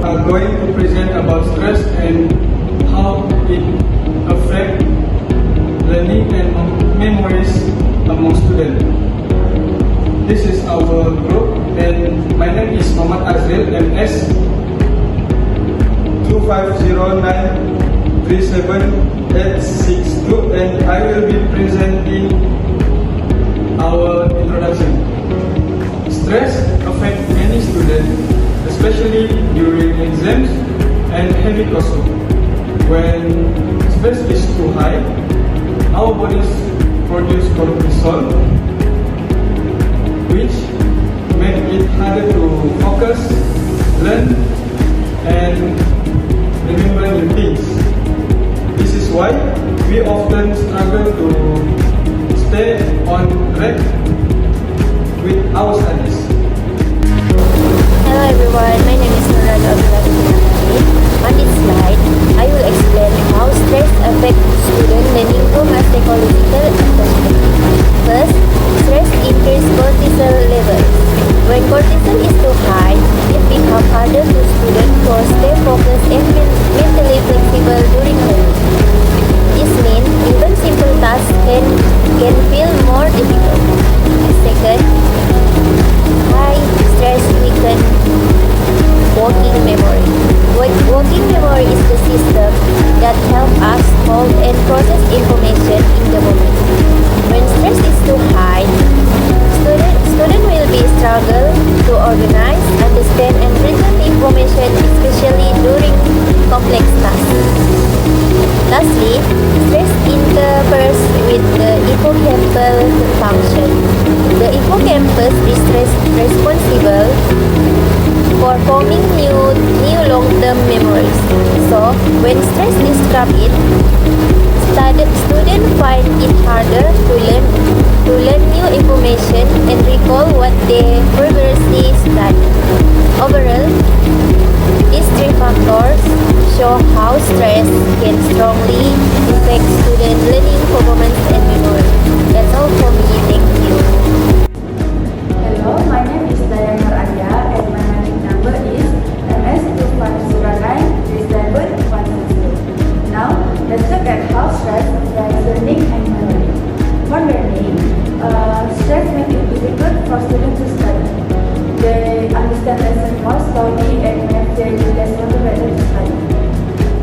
are going to present about stress and how it affects learning and memories among students. This is our group, and my name is Muhammad Azril, MS 25093782, and I will be presenting our introduction. Stress affects many students, especially during exams and heavy coursework. When stress is too high, our bodies produce cortisol, which make it harder to focus, learn, and remember new things. This is why we often struggle to stay on track with our studies. Hello everyone, my name is Nurul. On this slide, I will explain how stress affects student learning from a psychological perspective. First, stress increases cortisol levels. When cortisol is too high, it becomes harder to students to stay focused and mentally flexible during learning. This means even simple tasks can feel more difficult. Second, high stress weakens working memory. Working memory is the system that helps us hold and process information in the moment. When stress is too high, student will be struggle to organize, understand, and retain information, especially during complex tasks. Lastly, stress interferes with the hippocampal function. The hippocampus is responsible for forming new long-term memories. So, when stress disrupts it, students find it harder to learn new information and recall what they previously studied. Overall, these three factors show how stress can strongly affect student learning performance and memory. That's all for me. Thank you. Hello, my name is Diana Arya and my magic number is MS250937160. Now, let's look at how stress affects learning and memory. For learning, stress makes it difficult for students to study. They understand lessons more slowly and may feel less motivated to study.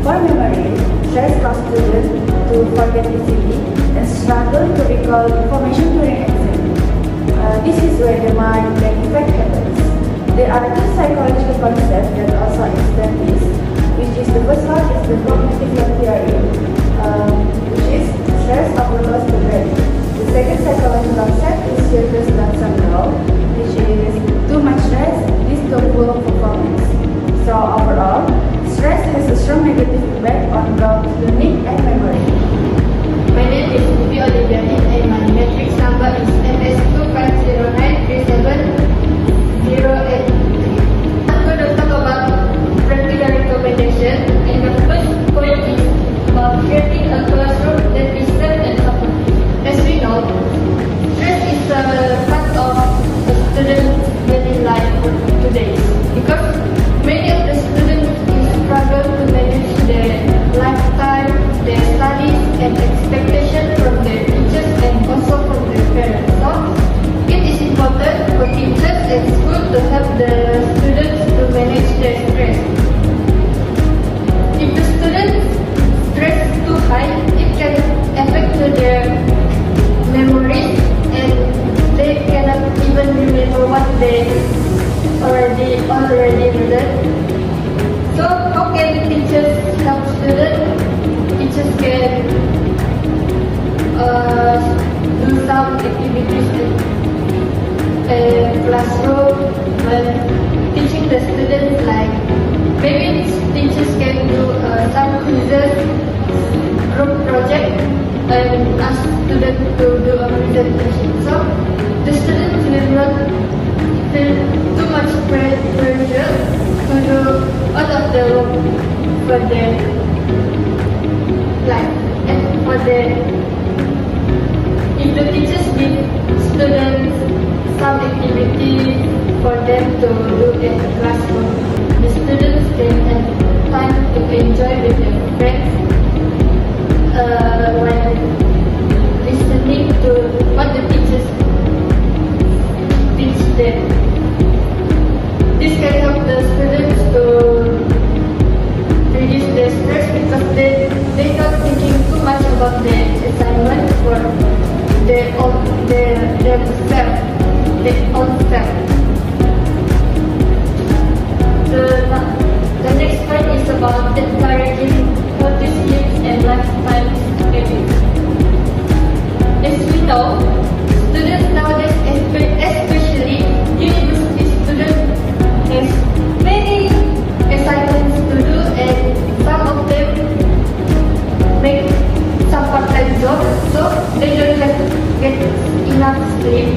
For memory, stress causes students to forget easily and struggle to recall information during exam. This is where the mind can effect happens. There are two psychological concepts that also explain this, which is the first one is the cognitive load theory, which is stress overloads the brain. The second psychological concept is Hughes-Langsam law, which is too much stress leads to poor performance. So overall, stress has a strong negative impact on both learning and memory. My name is Ubi Oliviani and my matrix number is MS250937083. I'm going to talk about practical recommendation, and the first point is about creating a classroom that is safe and supportive. As we know, stress is a part of the student's daily life today because many of the students struggle to manage their lifetime, their studies, and expectations from their teachers and also from their parents. So, it is important for teachers and school to help the students to manage their stress. If the students' stress is too high, it can affect their memories and they cannot even remember what they already learned. So, how can teachers help students? Teachers can do some activities in classroom when teaching the students, like maybe teachers can do some quizzes, group project, and ask students to do a presentation. So the students will not feel too much pressure to do all of the work for their life and for their. If the teachers give students some activities for them to do in the classroom, the students can enjoy with their friends while listening to what the teachers teach them. This can help the students to reduce their stress because they not thinking too much about the assignment for their own self. The next point is about encouraging healthy sleep and lifestyle habits. As we know, students nowadays, especially university students, has many assignments to do, and some of them make some part-time jobs, so they don't have to get enough sleep.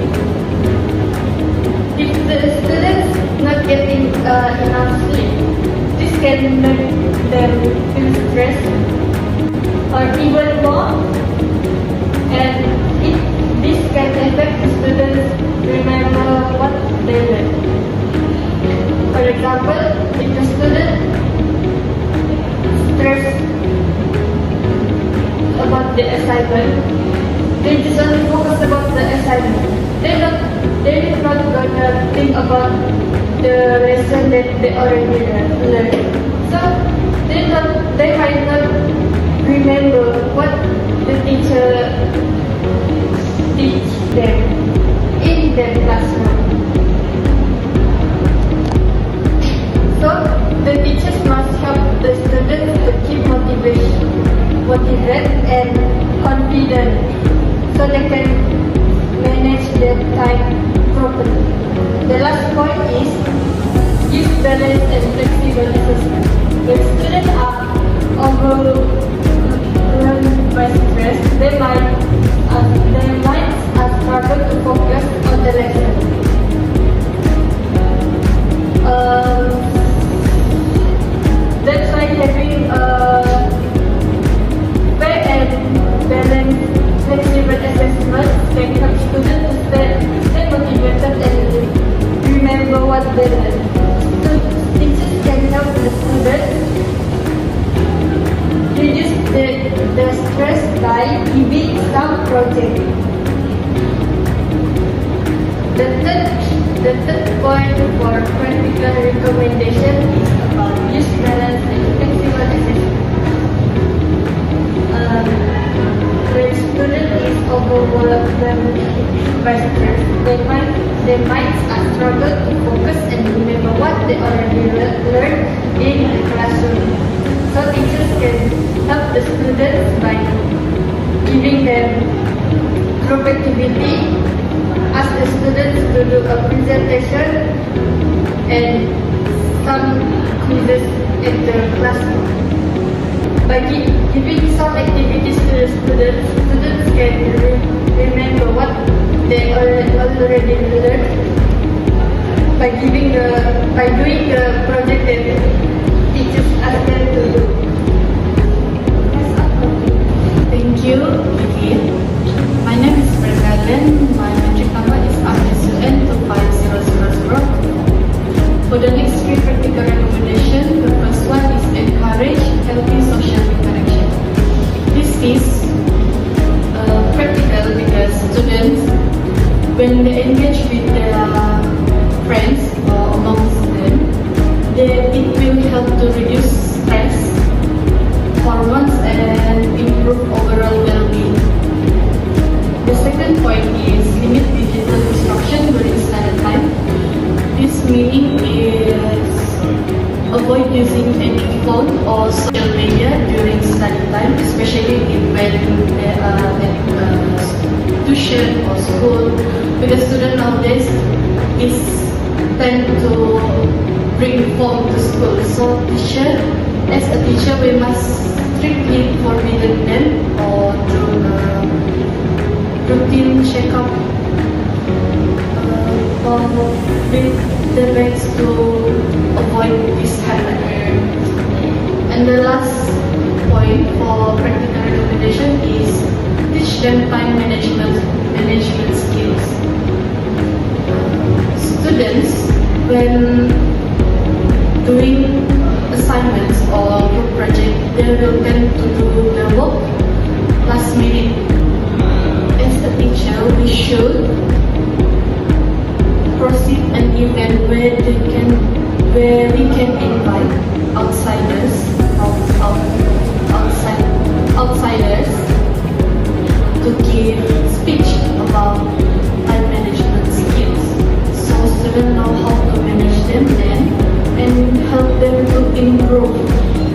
If the students not getting enough sleep, this can make them feel stressed or even more, and this can affect the students remember what they learned. For example, if the student stressed about the assignment, they just only focus about the assignment. They're not gonna think about the lesson that they already learned. So they might not remember what the teacher teach them in their classroom. So the teachers must help the students to keep motivated and confident, so they can manage their time properly. The last point is use balanced and flexible assessment. When students are overwhelmed by stress, their minds are struggle to focus on the lesson. That's why having a fair and balanced flexible assessment can help students to stay motivated and remember what they learned. So teachers can help the students reduce the stress by giving some project. The third point for practical recommendation is about use balance and flexible assessment. When a student is overwhelmed by stress, their minds are struggle to focus and remember what they already learned in the classroom. So teachers can help the students by giving them group activity, ask the students to do a presentation and some quizzes in the classroom. By giving some activities to the students can remember what they already learned by doing the project that teachers ask them to do. Thank you, Vicky. My name is Bergalen. My metric number is RSUN 25000. For the next three practical recommendations, the first one is encourage healthy social interaction. This is practical because students, when they engage with their friends or amongst them, it will help to reduce stress, hormones, and improve overall well-being. The second point is limit digital distraction during study time. This meaning is avoid using any phone or social media during study time, especially when they are at tuition or school, because students nowadays is tend to bring phone to school. So as a teacher, we must strictly forbidden them or do routine checkup with the best to avoid this happening. And the last point for practical recommendation is teach them time management skills. Students, when doing assignments or group project, they will tend to do their work last minute. As a teacher, we should proceed an event where we can invite outsiders to give speech about time management skills, so students know how to manage them then and help them to improve